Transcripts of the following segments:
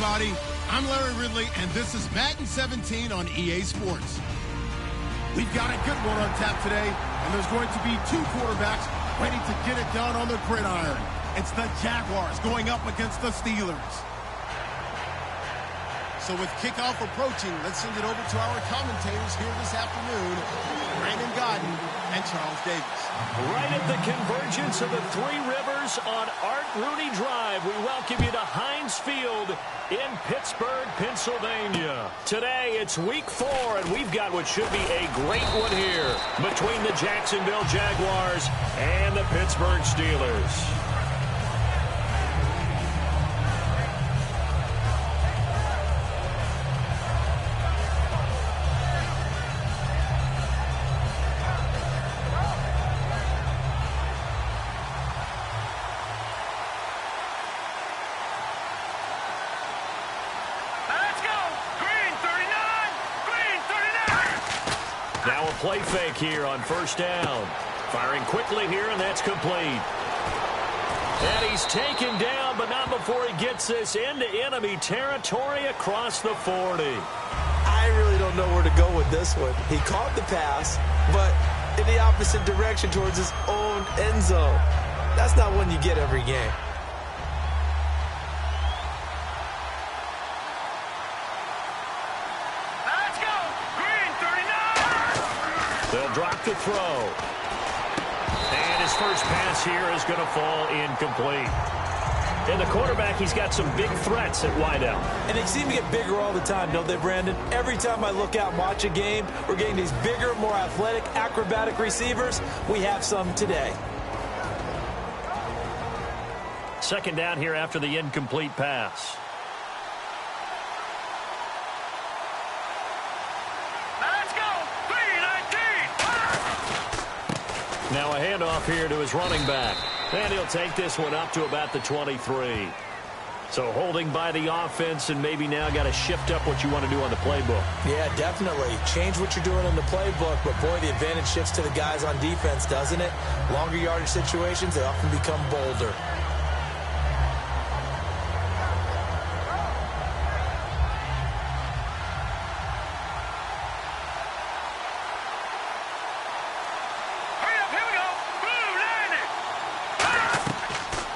everybody. I'm Larry Ridley, and this is Madden 17 on EA Sports. We've got a good one on tap today, and there's going to be two quarterbacks ready to get it done on the gridiron. It's the Jaguars going up against the Steelers. So with kickoff approaching, let's send it over to our commentators here this afternoon, Brandon Godden and Charles Davis. Right at the convergence of the Three Rivers on Art Rooney Drive, we welcome you to Heinz Field in Pittsburgh, Pennsylvania. Today, it's week 4, and we've got what should be a great one here between the Jacksonville Jaguars and the Pittsburgh Steelers. Now a play fake here on first down. Firing quickly here, and that's complete. And he's taken down, but not before he gets this into enemy territory across the 40. I really don't know where to go with this one. He caught the pass, but in the opposite direction towards his own end zone. That's not one you get every game. They'll drop the throw. And his first pass here is going to fall incomplete. And the quarterback, he's got some big threats at wideout. And they seem to get bigger all the time, don't they, Brandon? Every time I look out and watch a game, we're getting these bigger, more athletic, acrobatic receivers. We have some today. Second down here after the incomplete pass. Now a handoff here to his running back. And he'll take this one up to about the 23. So holding by the offense, and maybe now got to shift up what you want to do on the playbook. Yeah, definitely. Change what you're doing in the playbook, but boy, the advantage shifts to the guys on defense, doesn't it? Longer yardage situations, they often become bolder.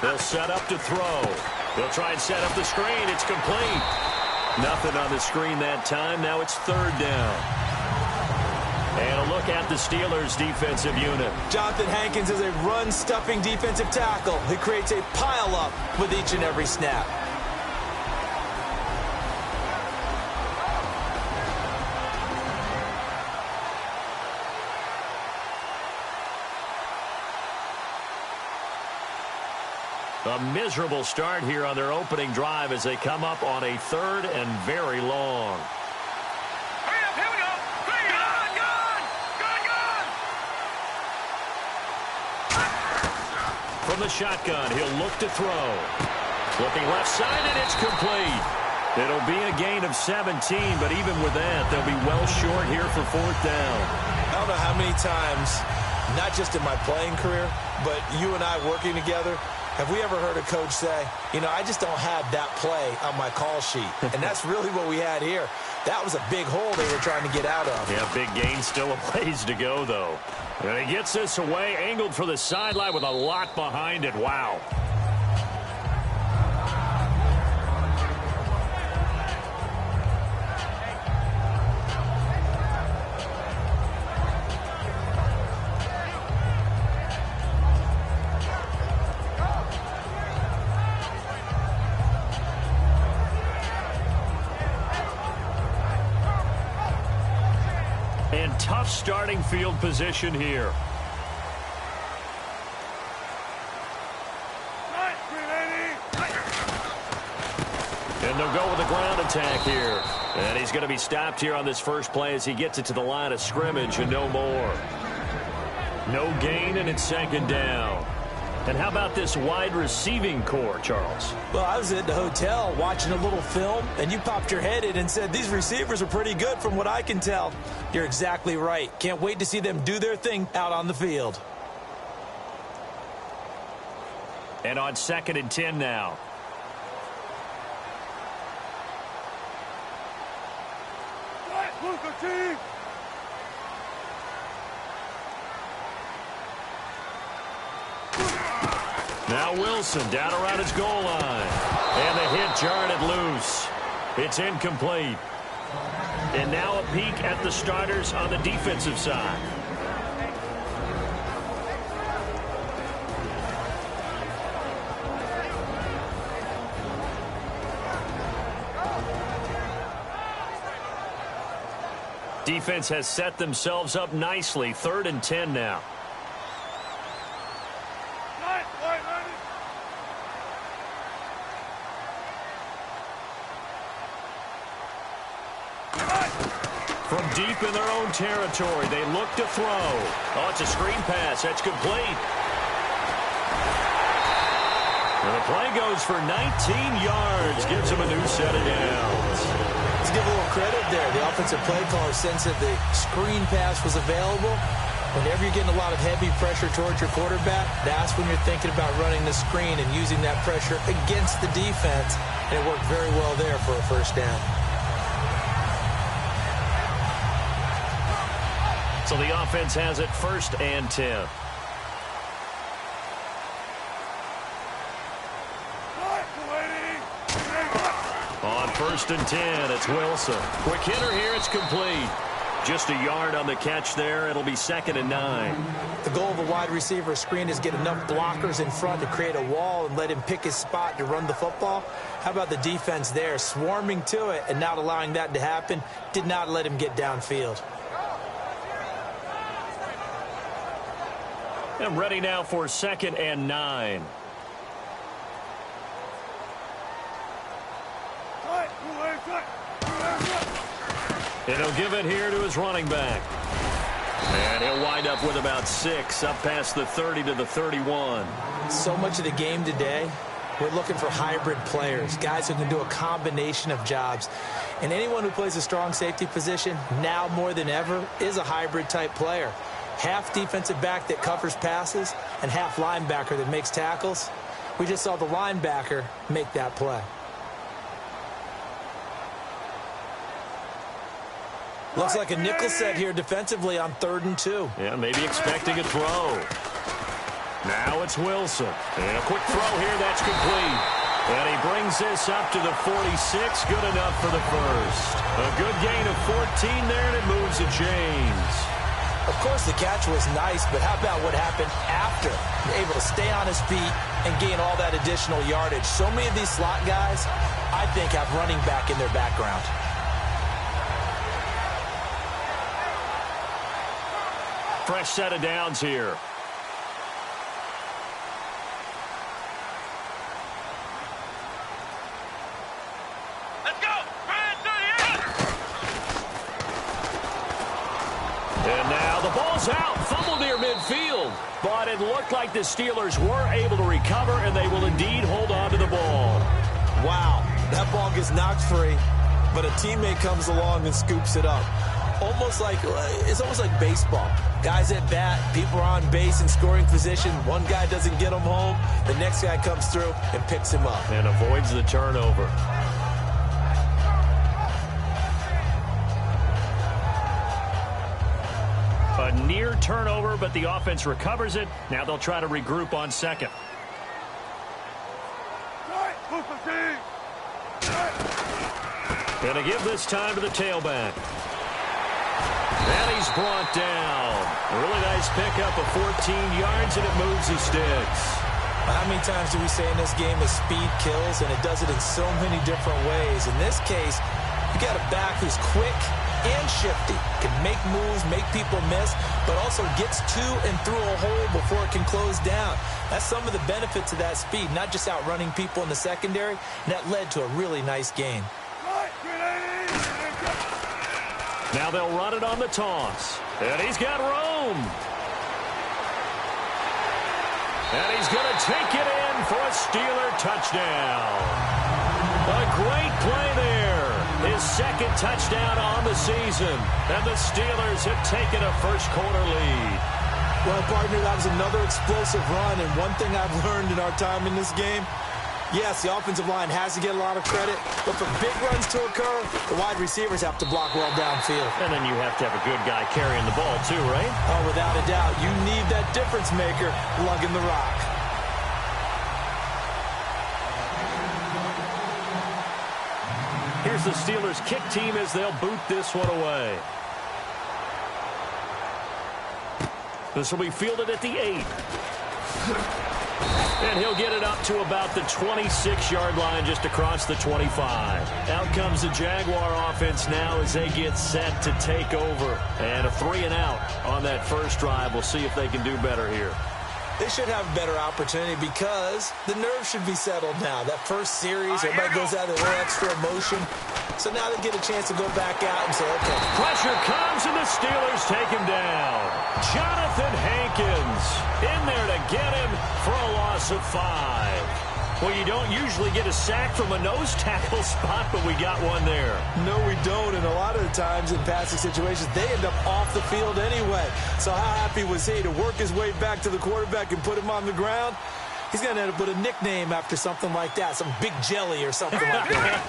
They'll set up to throw. They'll try and set up the screen. It's complete. Nothing on the screen that time. Now it's third down. And a look at the Steelers' defensive unit. Jonathan Hankins is a run-stuffing defensive tackle. He creates a pile-up with each and every snap. A miserable start here on their opening drive as they come up on a third and very long. Hurry up, here we go. Gone. From the shotgun, he'll look to throw. Looking left side, and it's complete. It'll be a gain of 17, but even with that, they'll be well short here for fourth down. I don't know how many times, not just in my playing career, but you and I working together, have we ever heard a coach say, you know, I just don't have that play on my call sheet? And that's really what we had here. That was a big hole they were trying to get out of. Yeah, big gain, still a ways to go, though. And he gets this away, angled for the sideline with a lot behind it. Wow. And tough starting field position here. And they'll go with a ground attack here. And he's going to be stopped here on this first play as he gets it to the line of scrimmage and no more. No gain, and it's second down. And how about this wide receiving core, Charles? Well, I was at the hotel watching a little film, and you popped your head in and said, these receivers are pretty good from what I can tell. You're exactly right. Can't wait to see them do their thing out on the field. And on 2nd and 10 now. Now Wilson down around his goal line. And the hit jarred it loose. It's incomplete. And now a peek at the starters on the defensive side. Defense has set themselves up nicely. 3rd and 10 now. From deep in their own territory, they look to throw. Oh, it's a screen pass. That's complete. And the play goes for 19 yards. Gives them a new set of downs. Let's give a little credit there. The offensive play caller sensed that the screen pass was available. Whenever you're getting a lot of heavy pressure towards your quarterback, that's when you're thinking about running the screen and using that pressure against the defense. And it worked very well there for a first down. So the offense has it 1st and 10. On 1st and 10, it's Wilson. Quick hitter here, it's complete. Just a yard on the catch there. It'll be 2nd and 9. The goal of a wide receiver screen is get enough blockers in front to create a wall and let him pick his spot to run the football. How about the defense there, swarming to it and not allowing that to happen? Did not let him get downfield. And ready now for 2nd and 9. And he'll give it here to his running back. And he'll wind up with about 6, up past the 30 to the 31. So much of the game today, we're looking for hybrid players, guys who can do a combination of jobs. And anyone who plays a strong safety position, now more than ever, is a hybrid type player. Half defensive back that covers passes and half linebacker that makes tackles. We just saw the linebacker make that play. Looks like a nickel set here defensively on 3rd and 2. Yeah, maybe expecting a throw. Now it's Wilson. And a quick throw here, that's complete. And he brings this up to the 46. Good enough for the first. A good gain of 14 there, and it moves the chains. Of course, the catch was nice, but how about what happened after? Able to stay on his feet and gain all that additional yardage. So many of these slot guys, I think, have running back in their background. Fresh set of downs here. Let's go! And now the ball's out. Fumble near midfield. But it looked like the Steelers were able to recover, and they will indeed hold on to the ball. Wow, that ball gets knocked free, but a teammate comes along and scoops it up. It's almost like baseball. Guys at bat, people are on base in scoring position. One guy doesn't get him home. The next guy comes through and picks him up. And avoids the turnover. A near turnover, but the offense recovers it. Now they'll try to regroup on 2nd. Gonna give this time to the tailback. And he's brought down. A really nice pickup of 14 yards, and it moves the sticks. How many times do we say in this game that speed kills, and it does it in so many different ways? In this case, you got a back who's quick and shifty, can make moves, make people miss, but also gets to and through a hole before it can close down. That's some of the benefits of that speed, not just outrunning people in the secondary, and that led to a really nice gain. Now they'll run it on the toss. And he's got room. And he's going to take it in for a Steeler touchdown. A great play there. His 2nd touchdown on the season. And the Steelers have taken a first-quarter lead. Well, partner, that was another explosive run. And one thing I've learned in our time in this game, Yes, the offensive line has to get a lot of credit, but for big runs to occur, the wide receivers have to block well downfield. And then you have to have a good guy carrying the ball too, right? Oh, without a doubt. You need that difference maker lugging the rock. Here's the Steelers' kick team as they'll boot this one away. This will be fielded at the 8. And he'll get it up to about the 26-yard line, just across the 25. Out comes the Jaguar offense now as they get set to take over. And a 3-and-out on that first drive. We'll see if they can do better here. They should have a better opportunity because the nerves should be settled now. That first series, everybody goes out with a little extra emotion. So now they get a chance to go back out and say, okay. Pressure comes, and the Steelers take him down. Jonathan Hankins in there to get him for a loss of 5. Well, you don't usually get a sack from a nose tackle spot, but we got one there. No, we don't. And a lot of the times in passing situations, they end up off the field anyway. So how happy was he to work his way back to the quarterback and put him on the ground? He's going to end up with a nickname after something like that, some Big Jelly or something like that.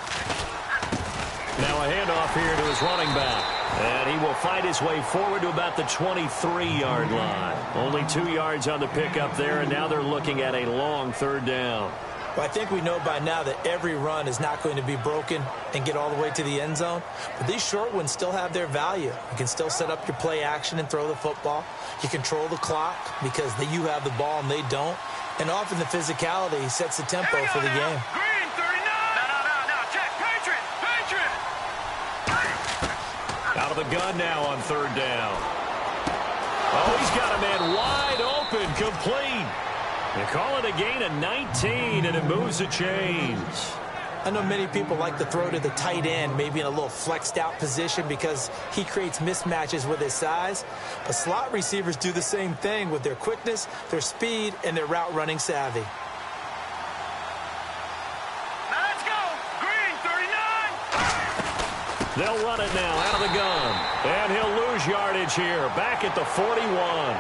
Now a handoff here to his running back. And he will fight his way forward to about the 23-yard line. Only 2 yards on the pickup there, and now they're looking at a long 3rd down. Well, I think we know by now that every run is not going to be broken and get all the way to the end zone. But these short ones still have their value. You can still set up your play action and throw the football. You control the clock because you have the ball and they don't. And often the physicality sets the tempo for the game. Green, 39. No. Check. Patriot. Out of the gun now on 3rd down. Oh, he's got a man wide open, complete. They call it a gain of 19, and it moves the chains. I know many people like to throw to the tight end, maybe in a little flexed out position because he creates mismatches with his size. But slot receivers do the same thing with their quickness, their speed, and their route running savvy. Now let's go. Green, 39. They'll run it now out of the gun. And he'll lose yardage here, back at the 41.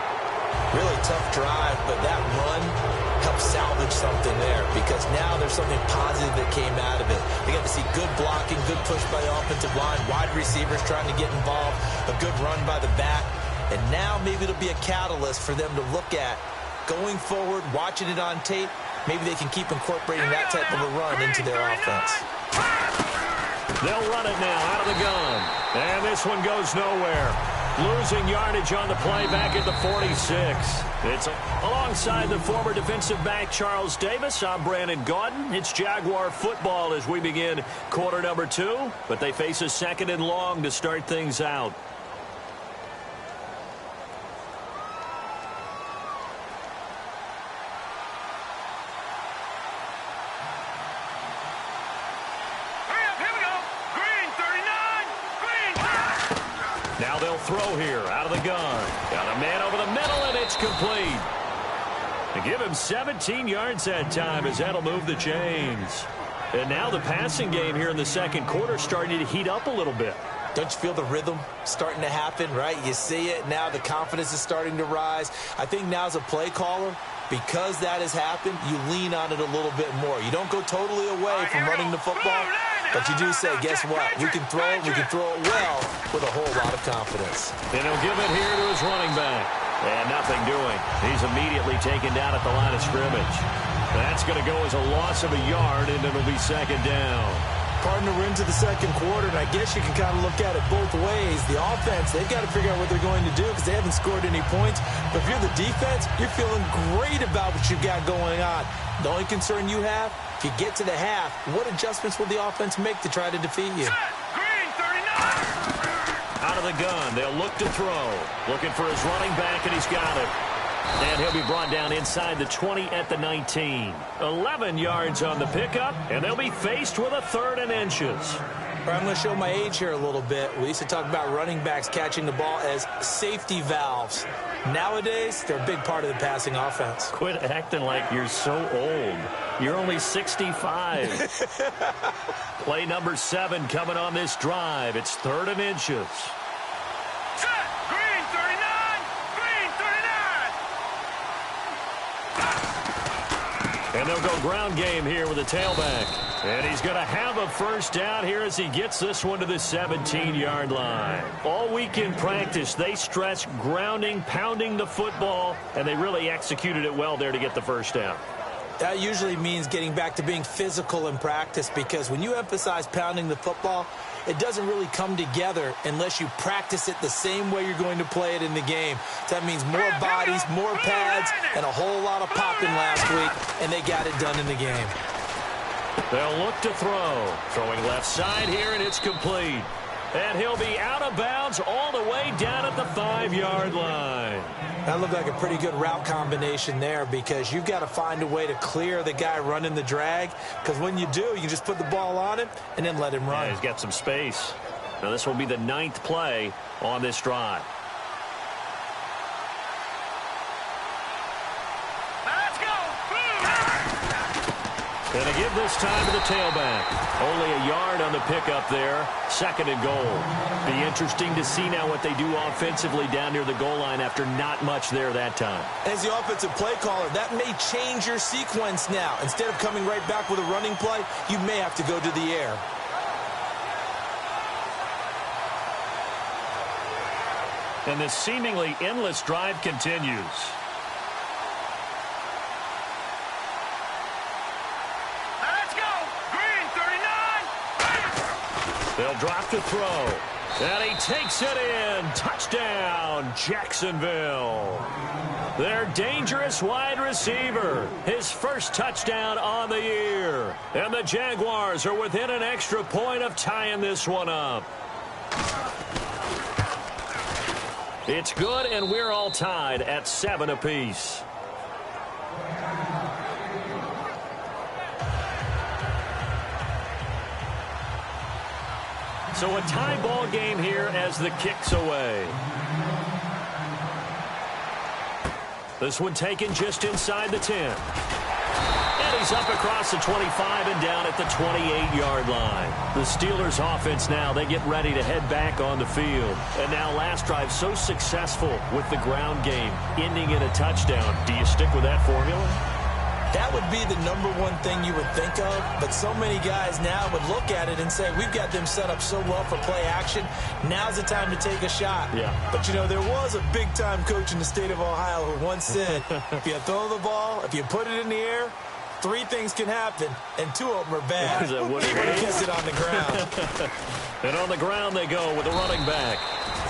Really tough drive, but that run helped salvage something there because now there's something positive that came out of it. They got to see good blocking, good push by the offensive line, wide receivers trying to get involved, a good run by the back, and now maybe it'll be a catalyst for them to look at going forward, watching it on tape. Maybe they can keep incorporating that type of a run into their offense. They'll run it now out of the gun, and this one goes nowhere. Losing yardage on the play back at the 46. It's alongside the former defensive back Charles Davis. I'm Brandon Gaudin. It's Jaguar football as we begin quarter number 2. But they face a 2nd and long to start things out. Now they'll throw here out of the gun. Got a man over the middle, and it's complete. To give him 17 yards that time as that'll move the chains. And now the passing game here in the 2nd quarter starting to heat up a little bit. Don't you feel the rhythm starting to happen, right? You see it now. The confidence is starting to rise. I think now as a play caller, because that has happened, you lean on it a little bit more. You don't go totally away from running the football, but you do say, guess what? We can throw it well with a whole lot of confidence. And he'll give it here to his running back. And nothing doing. He's immediately taken down at the line of scrimmage. That's going to go as a loss of a yard, and it'll be 2nd down. Partner, we're into the 2nd quarter, and I guess you can kind of look at it both ways. The offense, they've got to figure out what they're going to do because they haven't scored any points. But if you're the defense, you're feeling great about what you've got going on. The only concern you have, if you get to the half, what adjustments will the offense make to try to defeat you? Green, 39. Out of the gun, they'll look to throw. Looking for his running back, and he's got it. And he'll be brought down inside the 20 at the 19. 11 yards on the pickup, and they'll be faced with a 3rd and inches. All right, I'm going to show my age here a little bit. We used to talk about running backs catching the ball as safety valves. Nowadays, they're a big part of the passing offense. Quit acting like you're so old. You're only 65. Play number 7 coming on this drive. It's 3rd and inches. Set. Green, 39. Green, 39. And they'll go ground game here with a tailback. And he's going to have a first down here as he gets this one to the 17-yard line. All week in practice, they stressed grounding, pounding the football, and they really executed it well there to get the first down. That usually means getting back to being physical in practice, because when you emphasize pounding the football, it doesn't really come together unless you practice it the same way you're going to play it in the game. So that means more bodies, more pads, and a whole lot of popping last week, and they got it done in the game. They'll look to throw. Throwing left side here, and it's complete. And he'll be out of bounds all the way down at the 5-yard line. That looked like a pretty good route combination there, because you've got to find a way to clear the guy running the drag, because when you do, you just put the ball on him and then let him run. Yeah, he's got some space. Now this will be the 9th play on this drive. And they give this time to the tailback. Only a yard on the pickup there. 2nd and goal. Be interesting to see now what they do offensively down near the goal line after not much there that time. As the offensive play caller, that may change your sequence now. Instead of coming right back with a running play, you may have to go to the air. And this seemingly endless drive continues. They'll drop to throw. And he takes it in. Touchdown, Jacksonville. Their dangerous wide receiver. His first touchdown on the year. And the Jaguars are within an extra point of tying this one up. It's good, and we're all tied at 7 apiece. So a tie ball game here as the kick's away. This one taken just inside the 10. And he's up across the 25 and down at the 28-yard line. The Steelers offense now, they get ready to head back on the field. And now last drive so successful with the ground game, ending in a touchdown. Do you stick with that formula? That would be the #1 thing you would think of, but so many guys now would look at it and say, we've got them set up so well for play action, now's the time to take a shot. Yeah. But, you know, there was a big-time coach in the state of Ohio who once said, if you throw the ball, if you put it in the air, 3 things can happen, and 2 of them are bad. Is that what You're going to kiss it on the ground. And on the ground they go with the running back.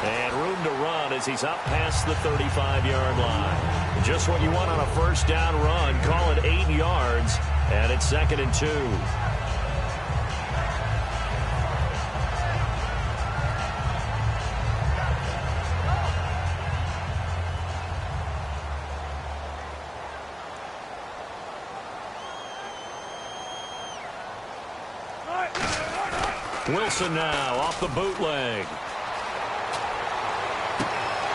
And room to run as he's up past the 35-yard line. Just what you want on a first down run. Call it 8 yards, and it's 2nd and 2. Wilson now off the bootleg.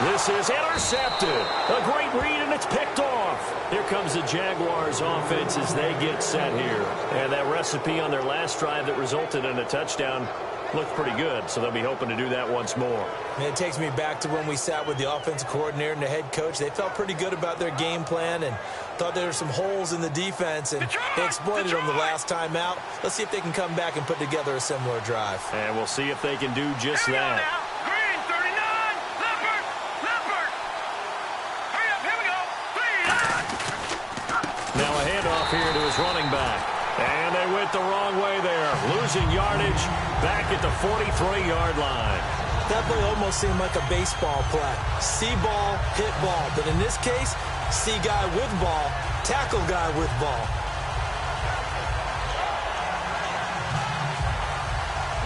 This is intercepted. A great read, and it's picked off. Here comes the Jaguars offense as they get set here. And that recipe on their last drive that resulted in a touchdown looked pretty good, so they'll be hoping to do that once more. And it takes me back to when we sat with the offensive coordinator and the head coach. They felt pretty good about their game plan and thought there were some holes in the defense, and they exploited them the last time out. Let's see if they can come back and put together a similar drive. And we'll see if they can do just that. Now a handoff here to his running back. And they went the wrong way there. Losing yardage back at the 43-yard line. That play almost seemed like a baseball play. See ball, hit ball. But in this case, see guy with ball, tackle guy with ball.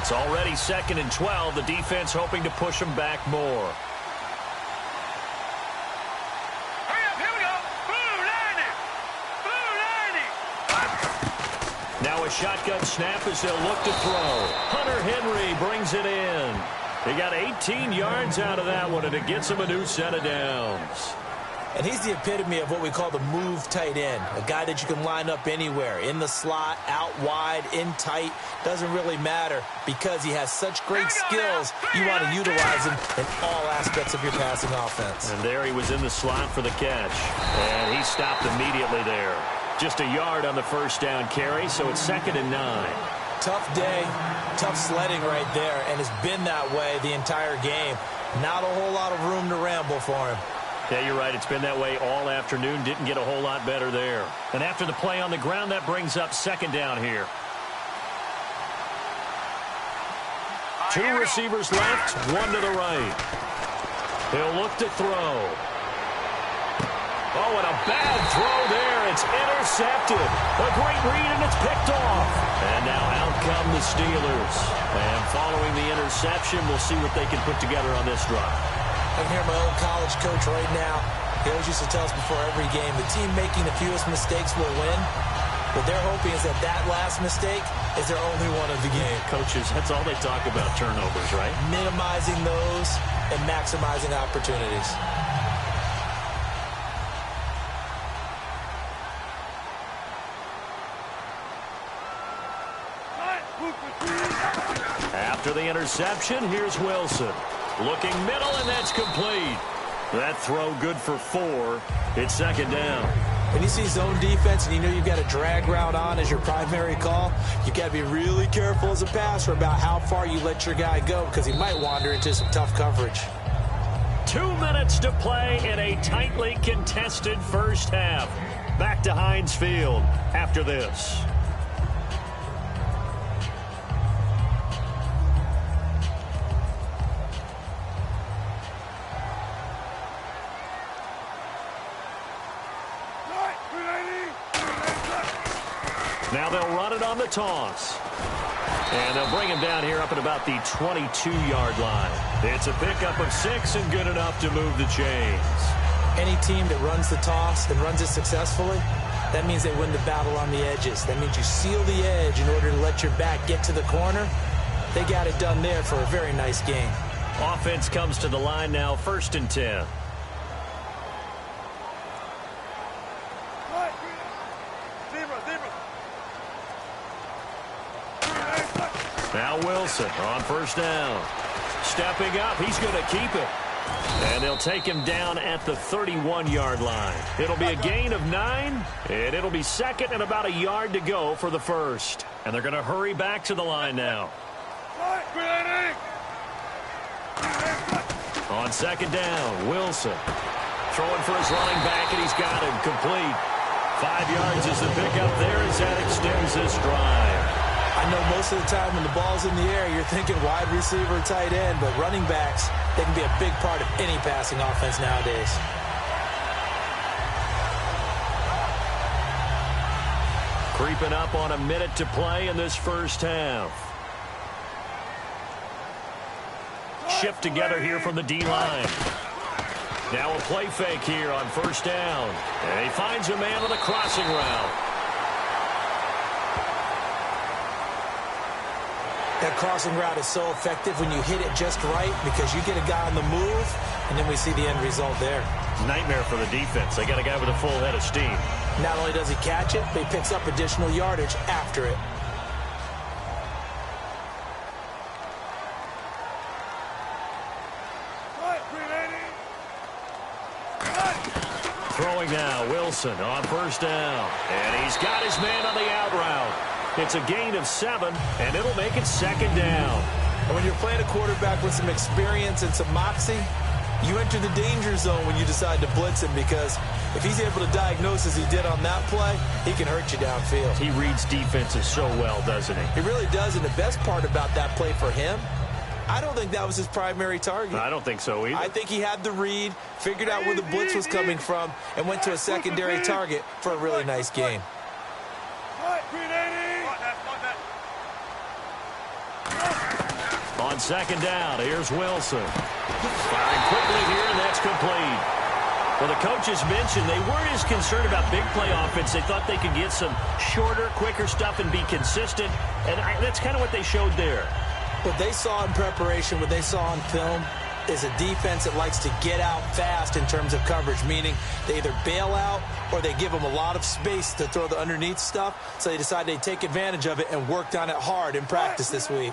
It's already 2nd and 12. The defense hoping to push them back more. Now a shotgun snap as they'll look to throw. Hunter Henry brings it in. He got 18 yards out of that one, and it gets him a new set of downs. And he's the epitome of what we call the move tight end. A guy that you can line up anywhere. In the slot, out wide, in tight. Doesn't really matter because he has such great skills. You want to utilize him in all aspects of your passing offense. And there he was in the slot for the catch. And he stopped immediately there. Just a yard on the first down carry, so it's 2nd and 9. Tough day, tough sledding right there, and it's been that way the entire game. Not a whole lot of room to ramble for him. Yeah, you're right. It's been that way all afternoon. Didn't get a whole lot better there. And after the play on the ground, that brings up 2nd down here. 2 receivers left, 1 to the right. He'll look to throw. Oh, and a bad throw there. It's intercepted. A great read, and it's picked off. And now out come the Steelers. And following the interception, we'll see what they can put together on this drive. I can hear my old college coach right now. He always used to tell us before every game, the team making the fewest mistakes will win. What they're hoping is that that last mistake is their only one of the game. Coaches, that's all they talk about, turnovers, right? Minimizing those and maximizing opportunities. After the interception, here's Wilson. Looking middle, and that's complete. That throw good for 4. It's 2nd down. When you see zone defense and you know you've got a drag route on as your primary call, you've got to be really careful as a passer about how far you let your guy go because he might wander into some tough coverage. 2 minutes to play in a tightly contested first half. Back to Heinz Field after this. Now they'll run it on the toss. And they'll bring him down here up at about the 22-yard line. It's a pickup of 6 and good enough to move the chains. Any team that runs the toss and runs it successfully, that means they win the battle on the edges. That means you seal the edge in order to let your back get to the corner. They got it done there for a very nice game. Offense comes to the line now, 1st and 10. Now Wilson on 1st down. Stepping up, he's going to keep it. And they'll take him down at the 31-yard line. It'll be a gain of 9, and it'll be 2nd and about a yard to go for the 1st. And they're going to hurry back to the line now. On 2nd down, Wilson throwing for his running back, and he's got him complete. 5 yards is the pickup there as that extends this drive. I know most of the time when the ball's in the air, you're thinking wide receiver, tight end, but running backs, they can be a big part of any passing offense nowadays. Creeping up on a minute to play in this first half. Shift together here from the D-line. Now a play fake here on 1st down. And he finds a man on the crossing route. That crossing route is so effective when you hit it just right because you get a guy on the move, and then we see the end result there. Nightmare for the defense. They got a guy with a full head of steam. Not only does he catch it, but he picks up additional yardage after it. Throwing now, Wilson on 1st down. And he's got his man on the out route. It's a gain of 7, and it'll make it 2nd down. And when you're playing a quarterback with some experience and some moxie, you enter the danger zone when you decide to blitz him because if he's able to diagnose as he did on that play, he can hurt you downfield. He reads defenses so well, doesn't he? He really does, and the best part about that play for him, I don't think that was his primary target. I don't think so either. I think he had the read, figured out where the blitz was coming from, and went to a secondary target for a really nice game. On 2nd down, here's Wilson. Firing quickly here, and that's complete. Well, the coaches mentioned they weren't as concerned about big play offense. They thought they could get some shorter, quicker stuff and be consistent, and that's kind of what they showed there. What they saw in preparation, what they saw on film, is a defense that likes to get out fast in terms of coverage, meaning they either bail out or they give them a lot of space to throw the underneath stuff, so they decide they'd take advantage of it and worked on it hard in practice this week.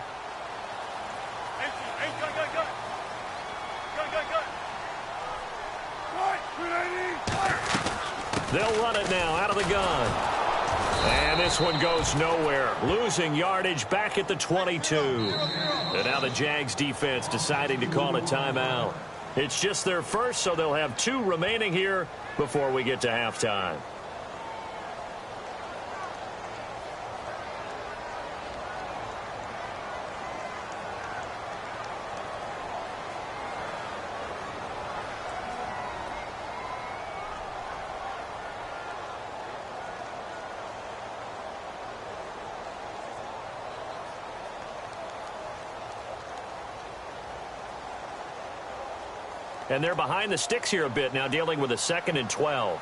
They'll run it now out of the gun. this one goes nowhere. Losing yardage back at the 22. And now the Jags defense deciding to call a timeout. It's just their first, so they'll have 2 remaining here before we get to halftime. And they're behind the sticks here a bit now, dealing with a 2nd and 12.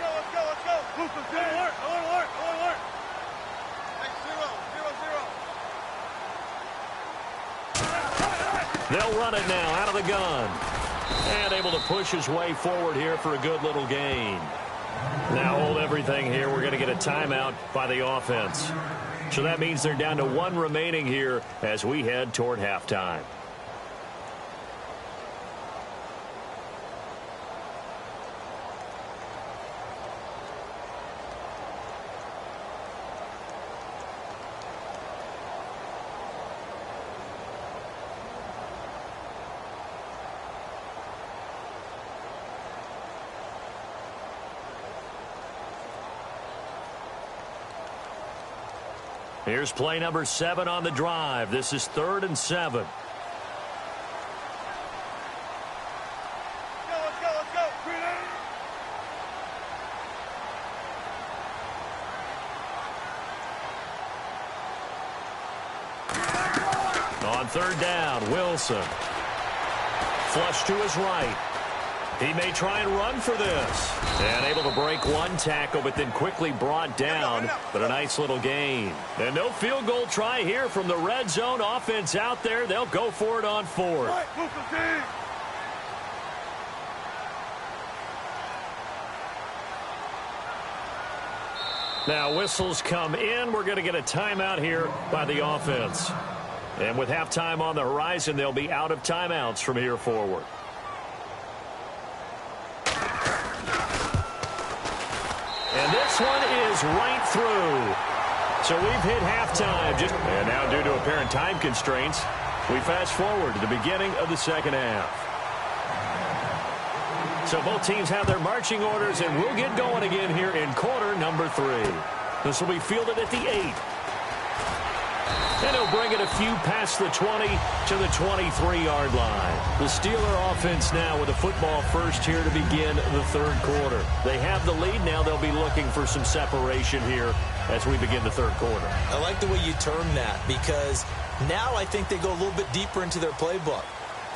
Let's go. Alert. They'll run it now out of the gun. And able to push his way forward here for a good little gain. Now hold everything here. We're going to get a timeout by the offense. So that means they're down to 1 remaining here as we head toward halftime. Here's play number 7 on the drive. This is 3rd and 7. Let's go. On 3rd down, Wilson. Flush to his right. He may try and run for this. And able to break 1 tackle, but then quickly brought down. But a nice little gain. And no field goal try here from the red zone. Offense out there. They'll go for it on 4th. Now whistles come in. We're going to get a timeout here by the offense. And with halftime on the horizon, they'll be out of timeouts from here forward. And this one is right through. So we've hit halftime. And now due to apparent time constraints, we fast forward to the beginning of the 2nd half. So both teams have their marching orders, and we'll get going again here in quarter number 3. This will be fielded at the 8. And he'll bring it a few past the 20 to the 23-yard line. The Steeler offense now with a football first here to begin the 3rd quarter. They have the lead now. They'll be looking for some separation here as we begin the 3rd quarter. I like the way you term that, because now I think they go a little bit deeper into their playbook.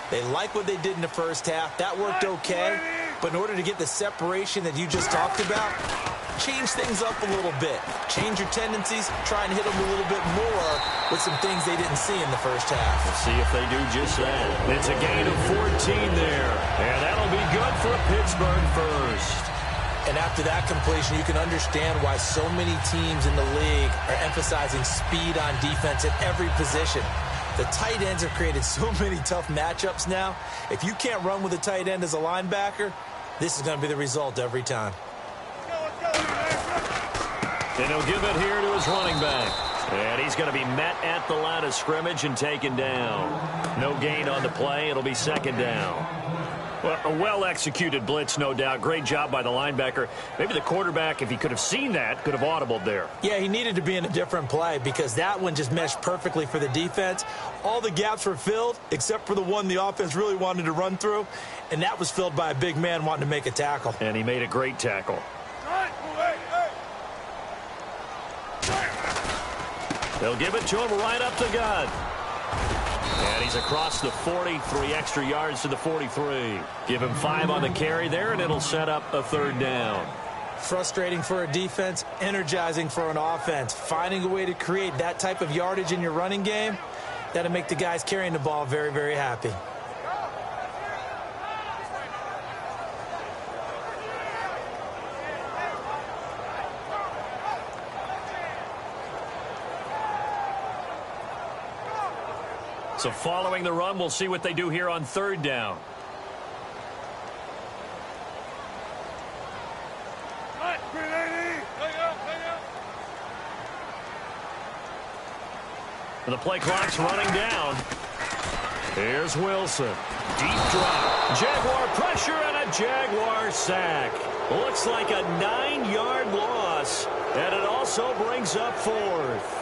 They like what they did in the first half. That worked okay. But in order to get the separation that you just talked about, change things up a little bit. Change your tendencies. Try and hit them a little bit more with some things they didn't see in the first half. Let's see if they do just that. It's a gain of 14 there. And that'll be good for a Pittsburgh first. And after that completion, you can understand why so many teams in the league are emphasizing speed on defense at every position. The tight ends have created so many tough matchups now. If you can't run with a tight end as a linebacker, this is going to be the result every time. And he'll give it here to his running back. And he's going to be met at the line of scrimmage and taken down. No gain on the play. It'll be 2nd down. Well, a well-executed blitz, no doubt. Great job by the linebacker. Maybe the quarterback, if he could have seen that, could have audibled there. Yeah, he needed to be in a different play because that one just meshed perfectly for the defense. All the gaps were filled except for the one the offense really wanted to run through, and that was filled by a big man wanting to make a tackle. And he made a great tackle. They'll give it to him right up the gut. And he's across the 40, 3 extra yards to the 43. Give him 5 on the carry there, and it'll set up a 3rd down. Frustrating for a defense, energizing for an offense. Finding a way to create that type of yardage in your running game, that'll make the guys carrying the ball very, very happy. So following the run, we'll see what they do here on 3rd down. The play clock's running down. Here's Wilson. Deep drop. Jaguar pressure and a Jaguar sack. Looks like a 9-yard loss. And it also brings up 4th.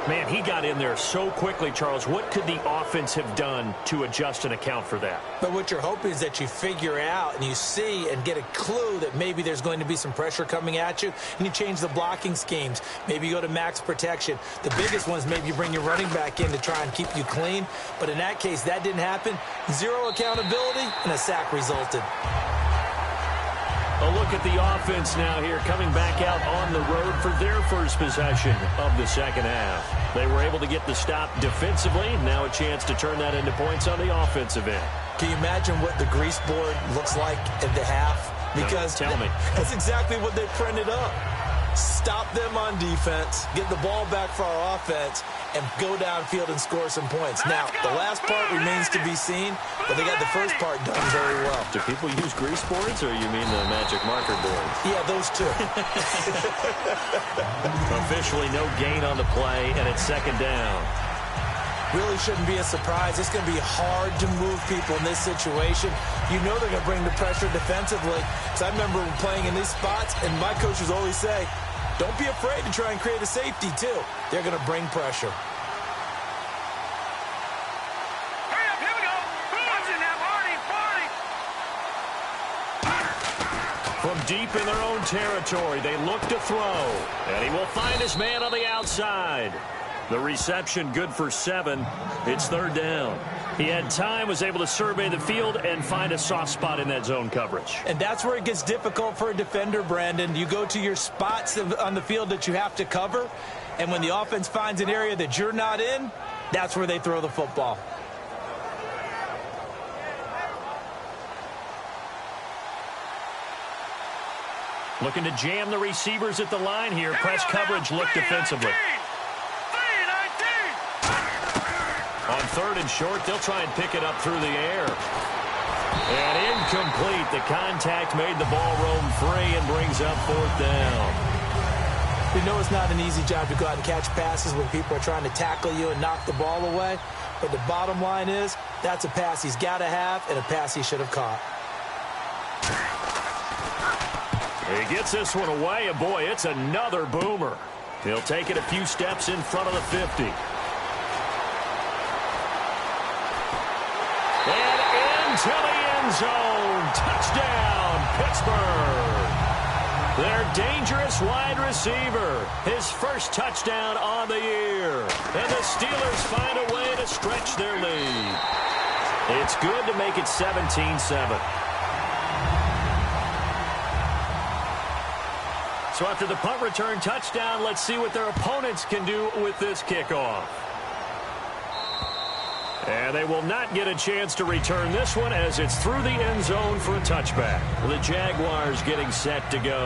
Man, he got in there so quickly, Charles. What could the offense have done to adjust and account for that? But what you're hoping is that you figure out and you see and get a clue that maybe there's going to be some pressure coming at you, and you change the blocking schemes. Maybe you go to max protection. The biggest one is maybe you bring your running back in to try and keep you clean. But in that case, that didn't happen. 0 accountability, and a sack resulted. A look at the offense now here, coming back out on the road for their first possession of the second half. They were able to get the stop defensively. Now a chance to turn that into points on the offensive end. Can you imagine what the grease board looks like at the half? Because tell me. That's exactly what they printed up. Stop them on defense, get the ball back for our offense, and go downfield and score some points. Now, the last part remains to be seen, but they got the first part done very well. Do people use grease boards, or you mean the magic marker boards? Yeah, those two. Officially no gain on the play, and it's second down. Really shouldn't be a surprise. It's going to be hard to move people in this situation. You know they're going to bring the pressure defensively. So I remember playing in these spots, and my coaches always say, don't be afraid to try and create a safety, too. They're going to bring pressure. Hurry up, here we go. Watch it now, Marty. From deep in their own territory, they look to throw. And he will find his man on the outside. The reception good for 7. It's third down. He had time, was able to survey the field and find a soft spot in that zone coverage. And that's where it gets difficult for a defender, Brandon. You go to your spots on the field that you have to cover, and when the offense finds an area that you're not in, that's where they throw the football. Looking to jam the receivers at the line here. Press coverage look defensively. On third and short, they'll try and pick it up through the air. And incomplete. The contact made the ball roam free and brings up 4th down. We know it's not an easy job to go out and catch passes when people are trying to tackle you and knock the ball away. But the bottom line is, that's a pass he's got to have and a pass he should have caught. He gets this one away, and boy, it's another boomer. He'll take it a few steps in front of the 50. To the end zone. Touchdown, Pittsburgh. Their dangerous wide receiver. His first touchdown on the year. And the Steelers find a way to stretch their lead. It's good to make it 17-7. So after the punt return touchdown, let's see what their opponents can do with this kickoff. And they will not get a chance to return this one as it's through the end zone for a touchback. The Jaguars getting set to go.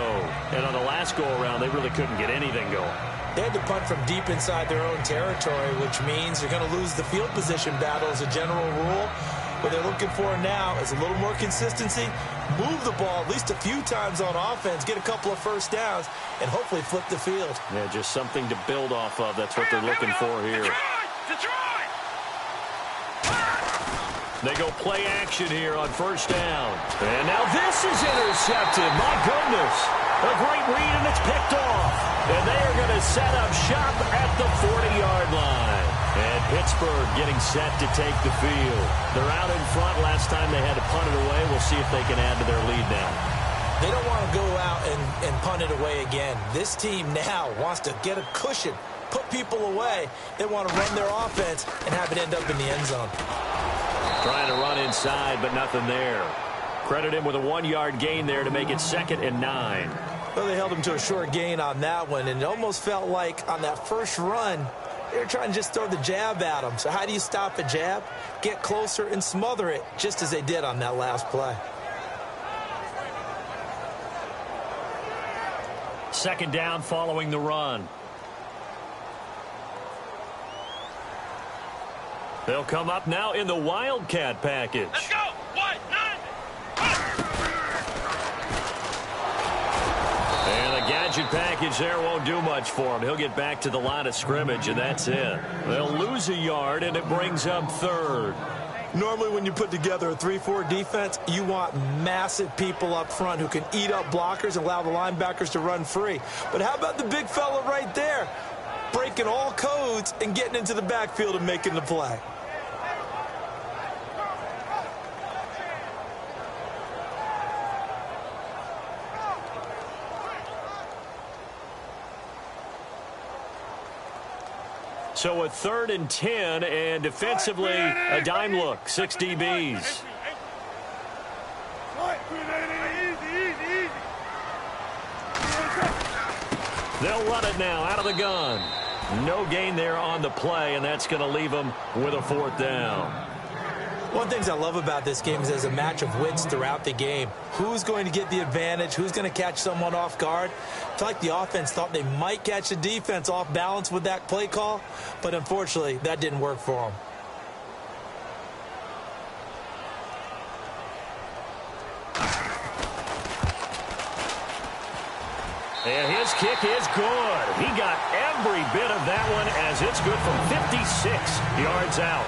And on the last go-around, they really couldn't get anything going. They had to punt from deep inside their own territory, which means you're going to lose the field position battle as a general rule. What they're looking for now is a little more consistency, move the ball at least a few times on offense, get a couple of first downs, and hopefully flip the field. Yeah, just something to build off of. That's what they're looking for here. Detroit! They go play action here on first down. And now this is intercepted. My goodness. A great read, and it's picked off. And they are going to set up shop at the 40-yard line. And Pittsburgh getting set to take the field. They're out in front. Last time they had to punt it away. We'll see if they can add to their lead now. They don't want to go out and punt it away again. This team now wants to get a cushion, put people away. They want to run their offense and have it end up in the end zone. Trying to run inside, but nothing there. Credit him with a 1-yard gain there to make it 2nd and 9. Well, they held him to a short gain on that one, and it almost felt like on that first run, they were trying to just throw the jab at him. So how do you stop a jab? Get closer and smother it, just as they did on that last play. Second down following the run. They'll come up now in the Wildcat package. Let's go! 1, 9! And a rigid package there won't do much for him. He'll get back to the line of scrimmage, and that's it. They'll lose a yard, and it brings up third. Normally when you put together a 3-4 defense, you want massive people up front who can eat up blockers and allow the linebackers to run free. But how about the big fella right there, breaking all codes and getting into the backfield and making the play? So a 3rd and 10, and defensively a dime look, 6 DBs. They'll run it now out of the gun. No gain there on the play, and that's going to leave them with a 4th down. One of the things I love about this game is there's a match of wits throughout the game. Who's going to get the advantage? Who's going to catch someone off guard? I feel like the offense thought they might catch the defense off balance with that play call, but unfortunately, that didn't work for them. And his kick is good. He got every bit of that one as it's good from 56 yards out.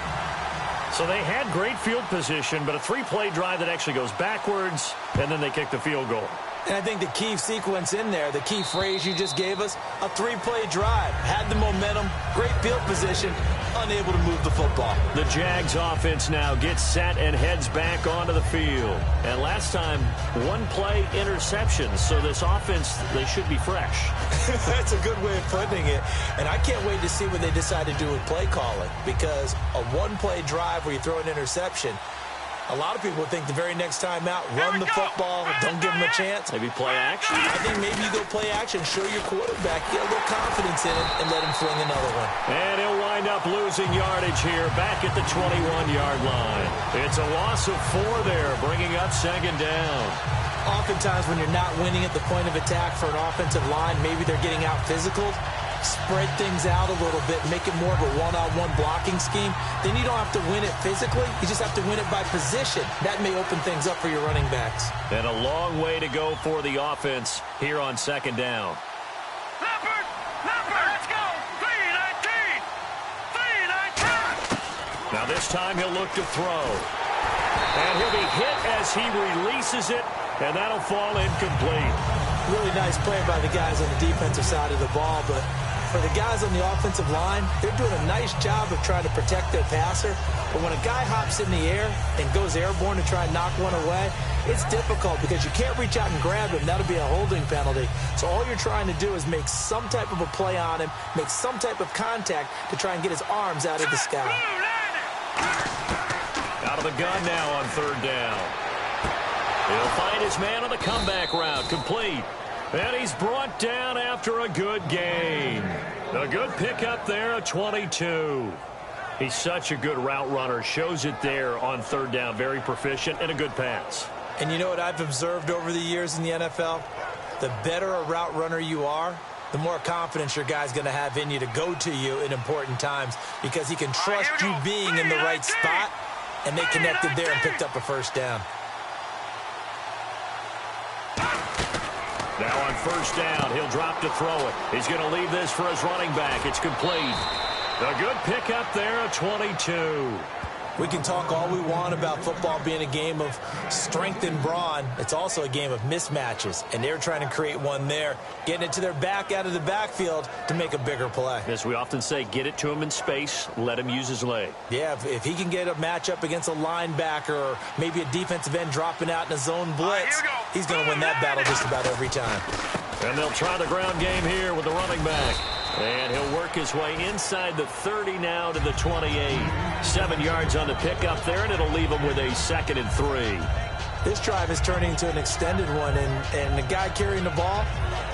So they had great field position, but a 3-play drive that actually goes backwards, and then they kick the field goal. And I think the key sequence in there, the key phrase you just gave us, a 3-play drive. Had the momentum, great field position, unable to move the football. The Jags offense now gets set and heads back onto the field. And last time, 1-play interception. So this offense, they should be fresh. That's a good way of putting it. And I can't wait to see what they decide to do with play calling, because a 1-play drive where you throw an interception, a lot of people think the very next time out, run the football, don't give them a chance. Maybe play action. I think maybe you go play action, show your quarterback, get a little confidence in it, and let him fling another one. And he'll wind up losing yardage here back at the 21-yard line. It's a loss of 4 there, bringing up 2nd down. Oftentimes when you're not winning at the point of attack for an offensive line, maybe they're getting out physical. Spread things out a little bit, make it more of a one-on-one blocking scheme. Then you don't have to win it physically. You just have to win it by position. That may open things up for your running backs. And a long way to go for the offense here on 2nd down. Leopard, let's go. 3-19. 3-19. Now this time he'll look to throw. And he'll be hit as he releases it, and that'll fall incomplete. Really nice play by the guys on the defensive side of the ball, but for the guys on the offensive line, they're doing a nice job of trying to protect their passer. But when a guy hops in the air and goes airborne to try and knock one away, it's difficult because you can't reach out and grab him. That'll be a holding penalty. So all you're trying to do is make some type of a play on him, make some type of contact to try and get his arms out of the sky. Out of the gun now on 3rd down. He'll find his man on the comeback route, complete. And he's brought down after a good gain. A good pickup there, a 22. He's such a good route runner. Shows it there on 3rd down. Very proficient and a good pass. And you know what I've observed over the years in the NFL? The better a route runner you are, the more confidence your guy's going to have in you to go to you in important times, because he can trust you being in the right spot, and they connected there and picked up a 1st down. Now on 1st down, he'll drop to throw it. He's going to leave this for his running back. It's complete. A good pickup there, a 22. We can talk all we want about football being a game of strength and brawn. It's also a game of mismatches, and they're trying to create one there, getting it to their back out of the backfield to make a bigger play. As we often say, get it to him in space, let him use his leg. Yeah, if he can get a matchup against a linebacker or maybe a defensive end dropping out in a zone blitz, he's going to win that battle just about every time. And they'll try the ground game here with the running back. And he'll work his way inside the 30 now to the 28. 7 yards on the pickup there, and it'll leave him with a 2nd and 3. This drive is turning into an extended one, and the guy carrying the ball,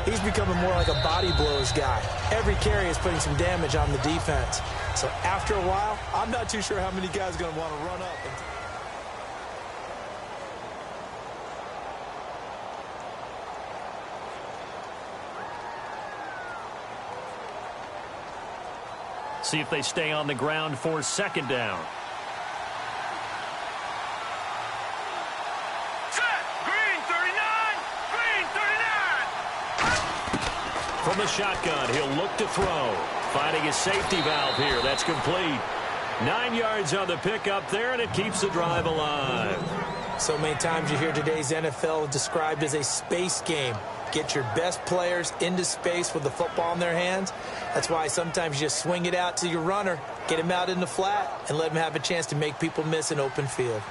he's becoming more like a body blows guy. Every carry is putting some damage on the defense. So after a while, I'm not too sure how many guys are going to want to run up. See if they stay on the ground for 2nd down. Set. Green 39. Green 39. From the shotgun, he'll look to throw. Finding his safety valve here. That's complete. 9 yards on the pickup there, and it keeps the drive alive. So many times you hear today's NFL described as a space game. Get your best players into space with the football in their hands. That's why sometimes you just swing it out to your runner, get him out in the flat, and let him have a chance to make people miss an open field.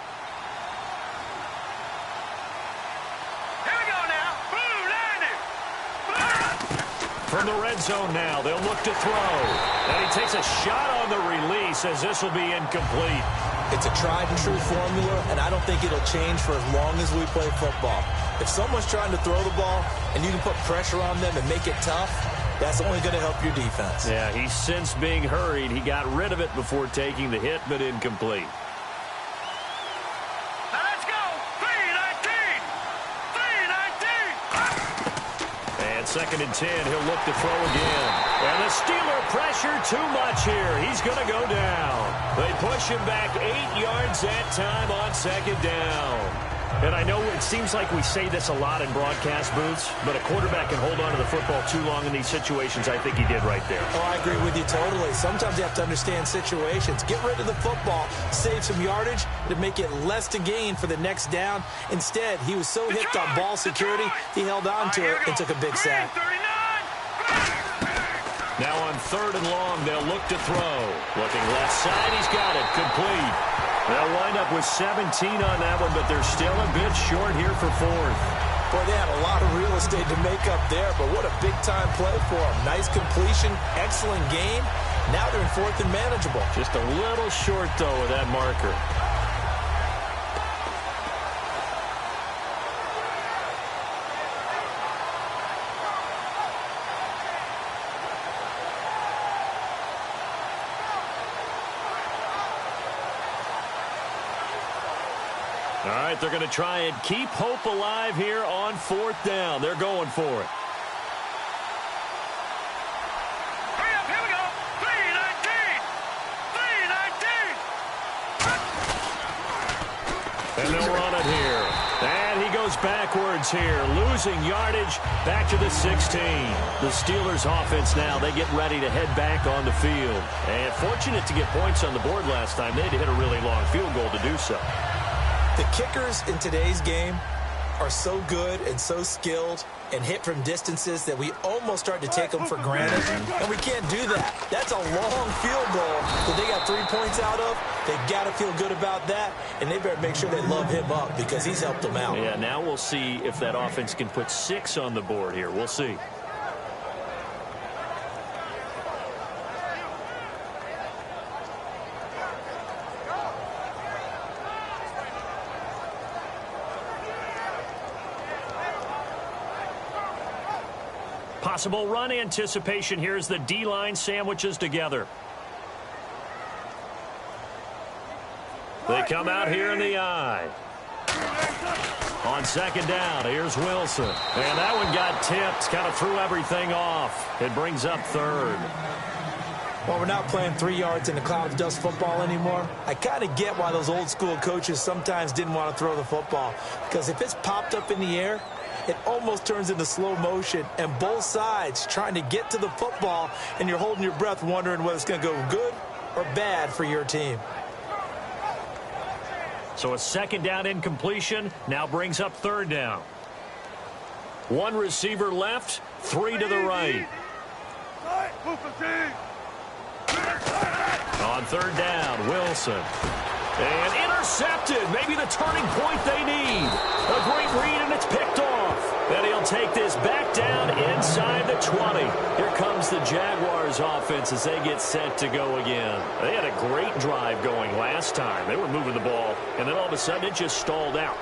Here we go now. Blue landing. From the red zone now, they'll look to throw. And he takes a shot on the release as this will be incomplete. It's a tried-and-true formula, and I don't think it'll change for as long as we play football. If someone's trying to throw the ball and you can put pressure on them and make it tough, that's only going to help your defense. Yeah, he's since being hurried. He got rid of it before taking the hit, but incomplete. Now let's go. 3-19. 3-19. And 2nd and 10, he'll look to throw again. And the Steeler pressure too much here. He's going to go down. They push him back 8 yards that time on 2nd down. And I know it seems like we say this a lot in broadcast booths, but a quarterback can hold on to the football too long in these situations. I think he did right there. Oh, I agree with you totally. Sometimes you have to understand situations. Get rid of the football, save some yardage to make it less to gain for the next down. Instead, he was so hipped on ball security, he held on to it and took a big sack. Now on 3rd and long, they'll look to throw. Looking left side, he's got it. Complete. They'll wind up with 17 on that one, but they're still a bit short here for 4th. Boy, they had a lot of real estate to make up there, but what a big-time play for them. Nice completion, excellent gain. Now they're in 4th and manageable. Just a little short, though, of that marker. All right, they're going to try and keep hope alive here on 4th down. They're going for it. Hurry up, here we go. 3-19. 3-19. And they'll run it here. And he goes backwards here, losing yardage back to the 16. The Steelers offense now, they get ready to head back on the field. And fortunate to get points on the board last time. They had to hit a really long field goal to do so. The kickers in today's game are so good and so skilled and hit from distances that we almost start to take them for granted, and we can't do that. That's a long field goal that they got 3 points out of. They've got to feel good about that, and they better make sure they love him up because he's helped them out. Yeah, now we'll see if that offense can put 6 on the board here. We'll see. Possible run anticipation. Here's the D-line sandwiches together. They come out here in the eye. On 2nd down, here's Wilson. And that one got tipped, kind of threw everything off. It brings up 3rd. Well, we're not playing 3 yards in a cloud of dust football anymore. I kind of get why those old school coaches sometimes didn't want to throw the football. Because if it's popped up in the air, it almost turns into slow motion, and both sides trying to get to the football, and you're holding your breath wondering whether it's going to go good or bad for your team. So a 2nd down incompletion now brings up 3rd down. 1 receiver left, 3 to the right. On 3rd down, Wilson. And intercepted. Maybe the turning point they need. A great read, and it's picked off. And he'll take this back down inside the 20. Here comes the Jaguars offense as they get set to go again. They had a great drive going last time. They were moving the ball, and then all of a sudden it just stalled out.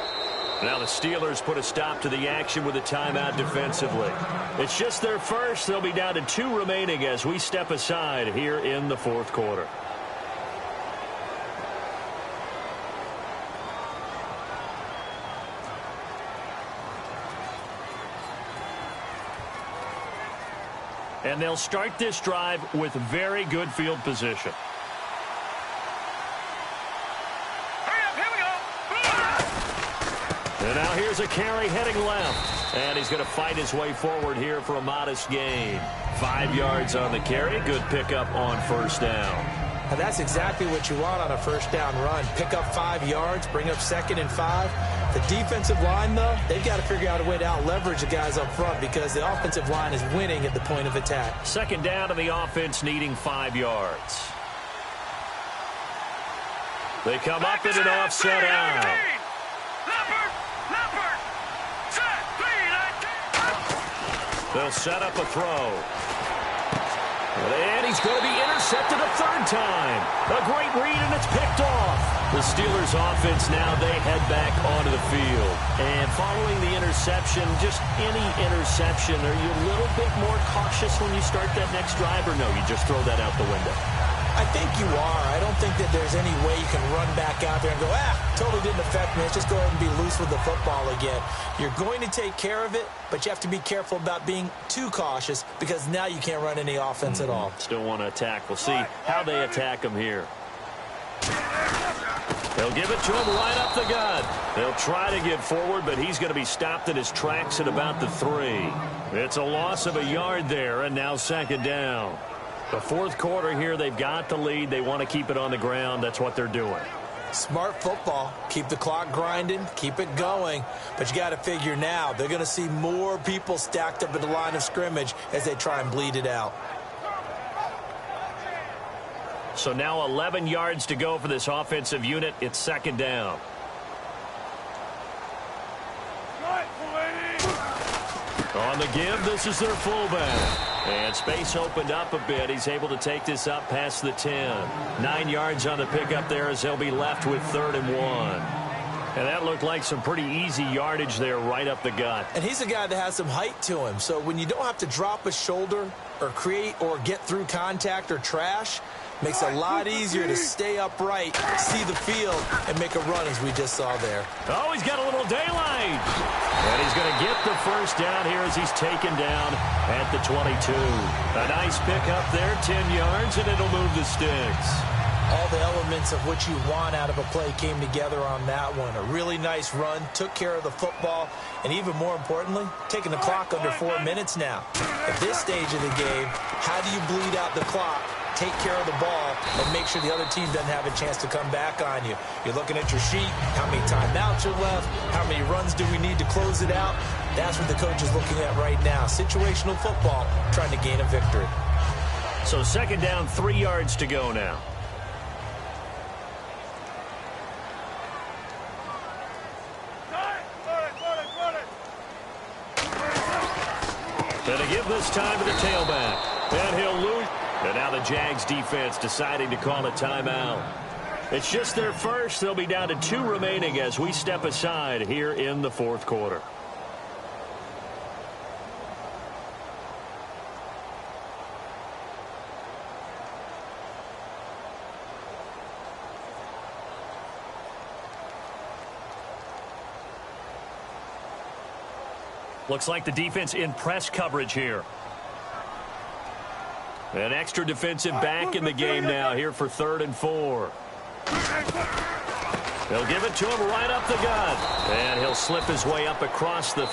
Now the Steelers put a stop to the action with a timeout defensively. It's just their first. They'll be down to 2 remaining as we step aside here in the 4th quarter. And they'll start this drive with very good field position. Hurry up, here we go. And Now here's a carry heading left. And he's going to fight his way forward here for a modest gain. 5 yards on the carry. Good pickup on first down. Now that's exactly what you want on a first down run. Pick up 5 yards, bring up 2nd and 5. The defensive line, though, they've got to figure out a way to out-leverage the guys up front because the offensive line is winning at the point of attack. 2nd down to the offense needing 5 yards. They come up in an offset out. They'll set up a throw. And he's going to be intercepted a 3rd time. A great read, and it's picked off. The Steelers' offense now, they head back onto the field. And following the interception, just any interception, are you a little bit more cautious when you start that next drive, or no, you just throw that out the window? I think you are. I don't think that there's any way you can run back out there and go, totally didn't affect me. Let's just go ahead and be loose with the football again. You're going to take care of it, but you have to be careful about being too cautious because now you can't run any offense at all. Still want to attack. We'll see how they attack him here. They'll give it to him right up the gut. They'll try to get forward, but he's going to be stopped in his tracks at about the 3. It's a loss of a yard there, and now 2nd down. The 4th quarter here, they've got the lead. They want to keep it on the ground. That's what they're doing. Smart football. Keep the clock grinding. Keep it going. But you got to figure now, they're going to see more people stacked up at the line of scrimmage as they try and bleed it out. So now 11 yards to go for this offensive unit. It's 2nd down. On the give, this is their fullback. And space opened up a bit. He's able to take this up past the 10. 9 yards on the pickup there as they'll be left with 3rd and 1. And that looked like some pretty easy yardage there right up the gut. And he's a guy that has some height to him. So when you don't have to drop a shoulder or create or get through contact or trash, makes it a lot easier to stay upright, see the field, and make a run as we just saw there. Oh, he's got a little daylight. And he's going to get the first down here as he's taken down at the 22. A nice pickup there, 10 yards, and it'll move the sticks. All the elements of what you want out of a play came together on that one. A really nice run, took care of the football, and even more importantly, taking the clock under 4 minutes now. At this stage of the game, how do you bleed out the clock, take care of the ball, and make sure the other team doesn't have a chance to come back on you? You're looking at your sheet, how many timeouts are left, how many runs do we need to close it out? That's what the coach is looking at right now. Situational football, trying to gain a victory. So 2nd down, 3 yards to go now. Going to give this time to the tailback. And he'll lose. And now the Jags defense deciding to call a timeout. It's just their first. They'll be down to 2 remaining as we step aside here in the 4th quarter. Looks like the defense in press coverage here. An extra defensive back in the game now here for 3rd and 4. They'll give it to him right up the gut. And he'll slip his way up across the...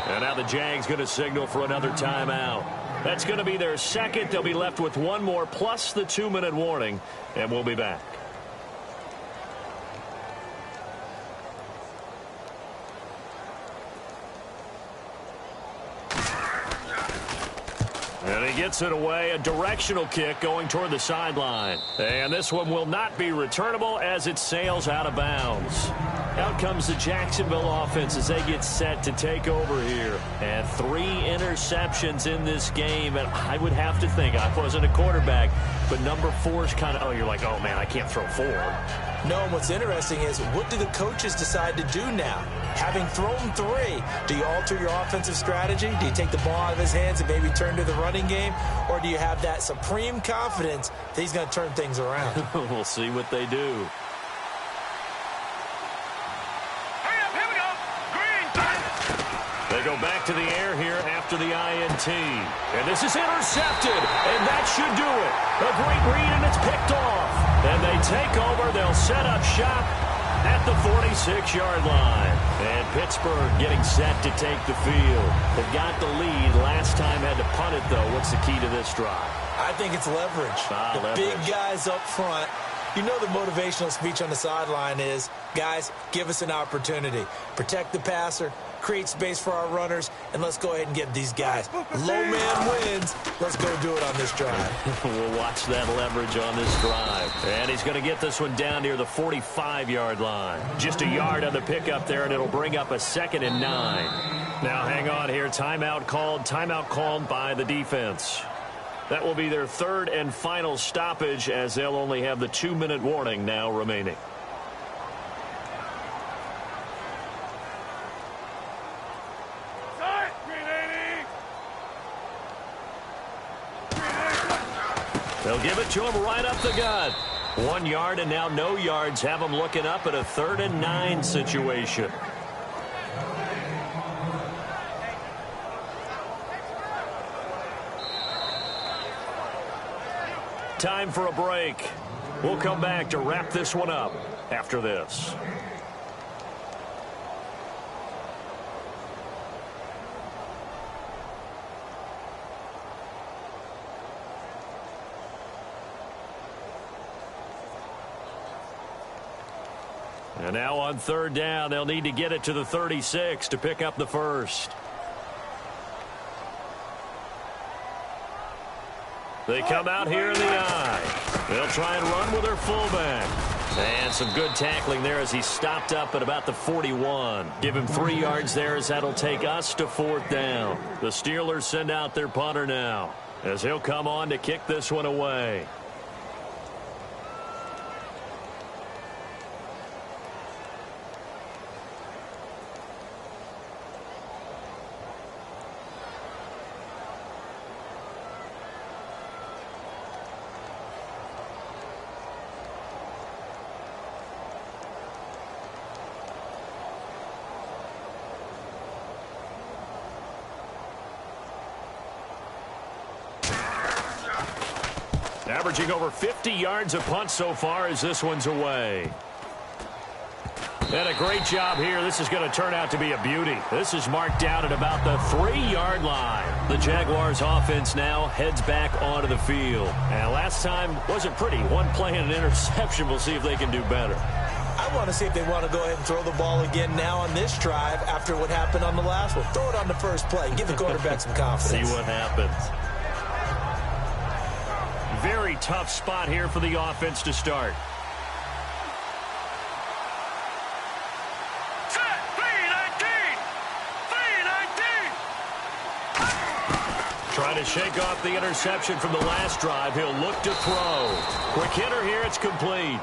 And now the Jags going to signal for another timeout. That's going to be their 2nd. They'll be left with 1 more plus the 2-minute warning. And we'll be back. And he gets it away, a directional kick going toward the sideline. And this one will not be returnable as it sails out of bounds. Out comes the Jacksonville offense as they get set to take over here. And 3 interceptions in this game. And I would have to think, I wasn't a quarterback, but number 4 is kind of, oh, you're like, oh, man, I can't throw 4. No, and what's interesting is what do the coaches decide to do now? Having thrown 3, do you alter your offensive strategy? Do you take the ball out of his hands and maybe turn to the running game? Or do you have that supreme confidence that he's going to turn things around? We'll see what they do. They go back to the air here after the INT. And this is intercepted, and that should do it. A great read, and it's picked off. And they take over. They'll set up shop at the 46-yard line. And Pittsburgh getting set to take the field. They've got the lead. Last time had to punt it, though. What's the key to this drive? I think it's leverage. The big guys up front. You know the motivational speech on the sideline is, guys, give us an opportunity. Protect the passer, create space for our runners, and let's go ahead and get these guys. Low man wins. Let's go do it on this drive. We'll watch that leverage on this drive. And he's going to get this one down near the 45-yard line. Just a yard on the pickup there, and it'll bring up a 2nd and 9. Now hang on here. Timeout called by the defense. That will be their 3rd and final stoppage, as they'll only have the 2-minute warning now remaining. They'll give it to him right up the gut. 1 yard and now no yards. Have him looking up at a 3rd and 9 situation. Time for a break. We'll come back to wrap this one up after this. And now on 3rd down, they'll need to get it to the 36 to pick up the first. They come out here in the eye. They'll try and run with their fullback. And some good tackling there as he stopped up at about the 41. Give him 3 yards there as that'll take us to 4th down. The Steelers send out their punter now as he'll come on to kick this one away. Averaging over 50 yards a punt so far as this one's away. And a great job here. This is going to turn out to be a beauty. This is marked down at about the 3-yard line. The Jaguars offense now heads back onto the field. And last time wasn't pretty. One play and an interception. We'll see if they can do better. I want to see if they want to go ahead and throw the ball again now on this drive after what happened on the last one. Throw it on the first play. Give the quarterback some confidence. See what happens. Very tough spot here for the offense to start. Trying to shake off the interception from the last drive. He'll look to throw. Quick hitter here. It's complete.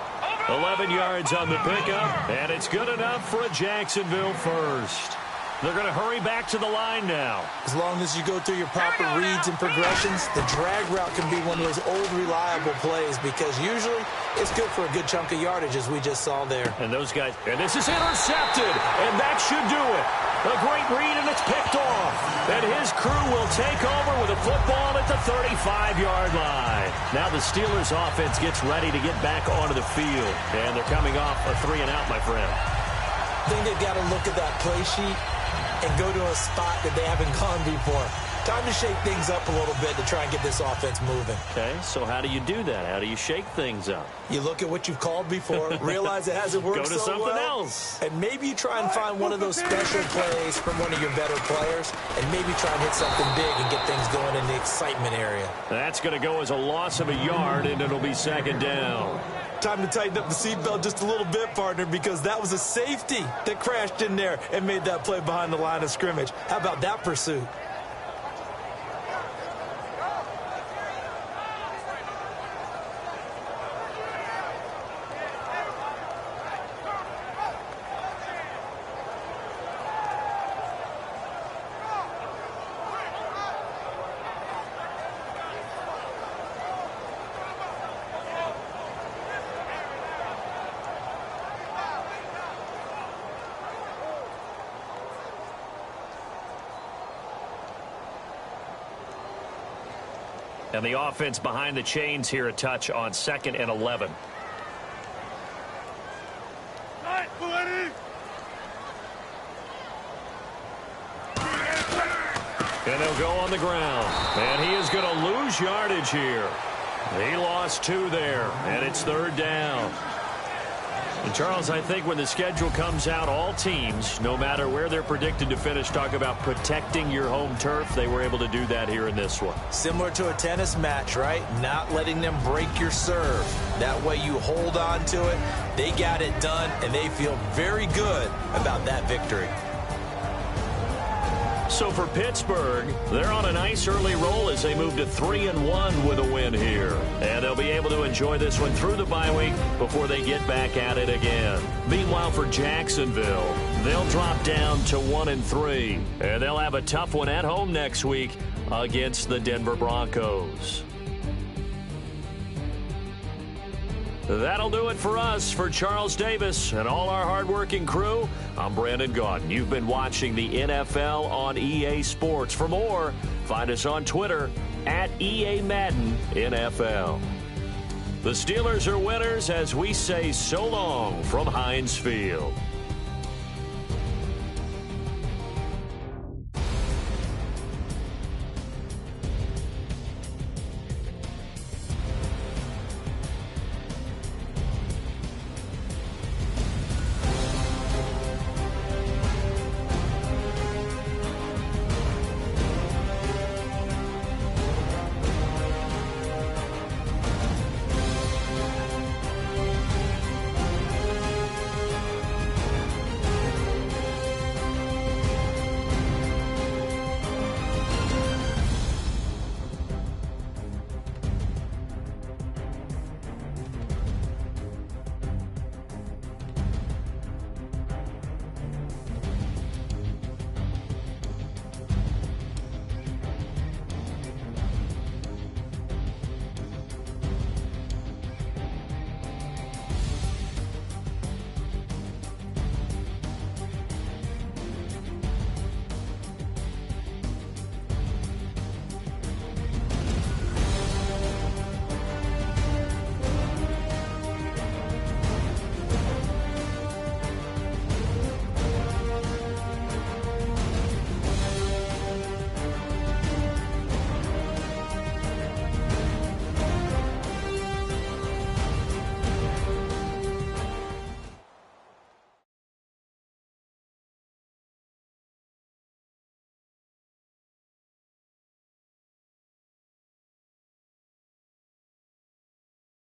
11 yards on the pickup, and it's good enough for a Jacksonville first. They're going to hurry back to the line now. As long as you go through your proper reads and progressions, the drag route can be one of those old reliable plays because usually it's good for a good chunk of yardage as we just saw there. And those guys, and this is intercepted, and that should do it. A great read, and it's picked off. And his crew will take over with a football at the 35-yard line. Now the Steelers offense gets ready to get back onto the field. And they're coming off a 3-and-out, my friend. I think they've got to look at that play sheet and go to a spot that they haven't gone before. Time to shake things up a little bit to try and get this offense moving. Okay, so how do you do that? How do you shake things up? You look at what you've called before, realize it hasn't worked so well. Go to something else. And maybe you try and find one of those special plays from one of your better players, and maybe try and hit something big and get things going in the excitement area. That's going to go as a loss of a yard, and it'll be 2nd down. Time to tighten up the seatbelt just a little bit, partner, because that was a safety that crashed in there and made that play behind the line of scrimmage. How about that pursuit? And the offense behind the chains here a touch on 2nd and 11. And they'll go on the ground. And he is going to lose yardage here. He lost 2 there, and it's 3rd down. And Charles, I think when the schedule comes out, all teams, no matter where they're predicted to finish, talk about protecting your home turf. They were able to do that here in this one. Similar to a tennis match, right? Not letting them break your serve. That way you hold on to it. They got it done, and they feel very good about that victory. So for Pittsburgh, they're on a nice early roll as they move to 3-1 with a win here. And they'll be able to enjoy this one through the bye week before they get back at it again. Meanwhile, for Jacksonville, they'll drop down to 1-3. And they'll have a tough one at home next week against the Denver Broncos. That'll do it for us. For Charles Davis and all our hardworking crew, I'm Brandon Gaudin. You've been watching the NFL on EA Sports. For more, find us on Twitter at EA Madden NFL. The Steelers are winners as we say so long from Heinz Field.